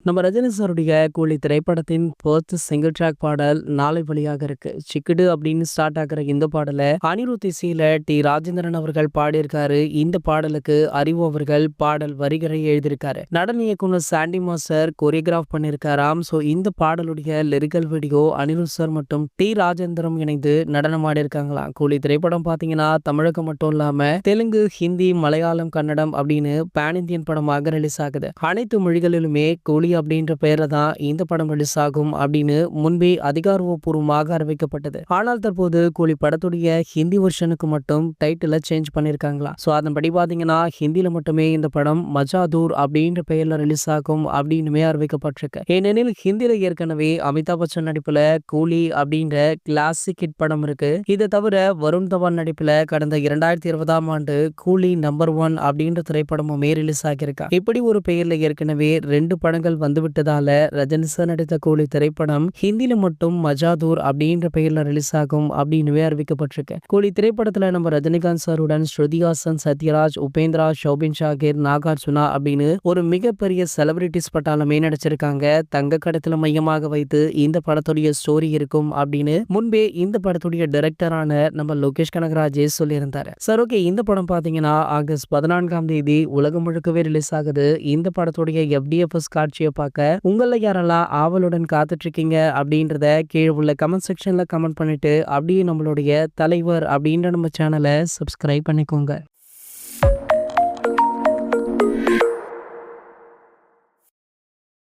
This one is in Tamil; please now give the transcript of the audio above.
நம்ம ரஜினி சாருடைய கூலி திரைப்படத்தின் ஃபர்ஸ்ட் சிங்கிள் ட்ராக் பாடல் நாளை வெளியாக இருக்கு. சிக்குடு அப்படின்னு ஸ்டார்ட் ஆகுற இந்த பாடலை அனிருத் இசையில டி ராஜேந்திரன் அவர்கள் பாடியிருக்காரு. இந்த பாடலுக்கு அறிவு அவர்கள் பாடல் வரிகளை எழுதியிருக்காரு. நடன இயக்குனர் சாண்டி மாஸ்டர் கொரியோகிராஃப் பண்ணியிருக்காராம். ஸோ இந்த பாடலுடைய லிரிக்கல் வீடியோ அனிருத் சார் மற்றும் டி ராஜேந்திரம் இணைந்து நடனம் ஆடியிருக்காங்களாம். கூலி திரைப்படம் பார்த்தீங்கன்னா தமிழகம் மட்டும் இல்லாம தெலுங்கு, ஹிந்தி, மலையாளம், கன்னடம் அப்படின்னு பேன் இந்தியன் படமாக ரிலீஸ் ஆகுது. அனைத்து மொழிகளிலுமே கூலி அப்படின்ற பெயர்ல தான் இந்த படம் ரிலீஸ் ஆகும் அப்படின்னு முன்பே அதிகாரப்பூர்வமாக அறிவிக்கப்பட்டது. ஆனால் தற்போது கூலி படத்துடைய ஹிந்தி வெர்ஷனுக்கு மட்டும் டைட்டில சேஞ்ச் பண்ணிருக்காங்களா. சோ அதன்படி பாத்தீங்கன்னா ஹிந்தியில மட்டுமே இந்த படம் மஜாதூர் அப்படின்ற பெயர்ல ரிலீஸ் ஆகும் அப்படின்னுமே அறிவிக்கப்பட்டிருக்கு. ஏனெனில் ஹிந்தியில ஏற்கனவே அமிதாப் பச்சன் நடிப்புல கூலி அப்படின்ற கிளாசிக் ஹிட் படம் இருக்கு. இதை தவிர வருண் தவான் நடிப்புல கடந்த 2020ஆம் ஆண்டு கூலி நம்பர் 1 அப்படின்ற திரைப்படமுமே ரிலீஸ் ஆகியிருக்கா. இப்படி ஒரு பெயர்ல ஏற்கனவே 2 படங்கள் வந்துவிட்டதால ரஜினி சார் நடித்த கூலி திரைப்படம் ஹிந்தியில மட்டும் மஜாதூர் அப்படின்ற பெயர்ல ரிலீஸ் ஆகும் அப்படின்னு அறிவிக்கப்பட்டிருக்கு. கூலி திரைப்படத்துல நம்ம ரஜினிகாந்த் சாருடன் ஸ்ருதிஹாசன், சத்யராஜ், உபேந்திரா, ஷோபின் ஷாகிர், நாகார்ஜுனா அப்படின்னு ஒரு மிகப்பெரிய செலிபிரிட்டிஸ் பட்டாளமே நடிச்சிருக்காங்க. தங்க கடத்துல மையமாக வைத்து இந்த படத்துடைய ஸ்டோரி இருக்கும் அப்படின்னு முன்பே இந்த படத்துடைய டைரக்டரான நம்ம லோகேஷ் கனகராஜே சொல்லியிருந்தாரு. சார் ஓகே, இந்த படம் பாத்தீங்கன்னா ஆகஸ்ட் 14ஆம் தேதி உலகம் முழுக்கவே ரிலீஸ் ஆகுது. இந்த படத்துடைய FDFS காட்சியை பார்க்க உங்கள யாரெல்லாம் ஆவலுடன் காத்துட்டு இருக்கீங்க அப்படின்றத கீழே உள்ள கமெண்ட் செக்ஷன்ல கமெண்ட் பண்ணிட்டு அப்படியே நம்மளுடைய தலைவர் அப்படின்ற நம்ம சேனலை சப்ஸ்கிரைப் பண்ணிக்கோங்க.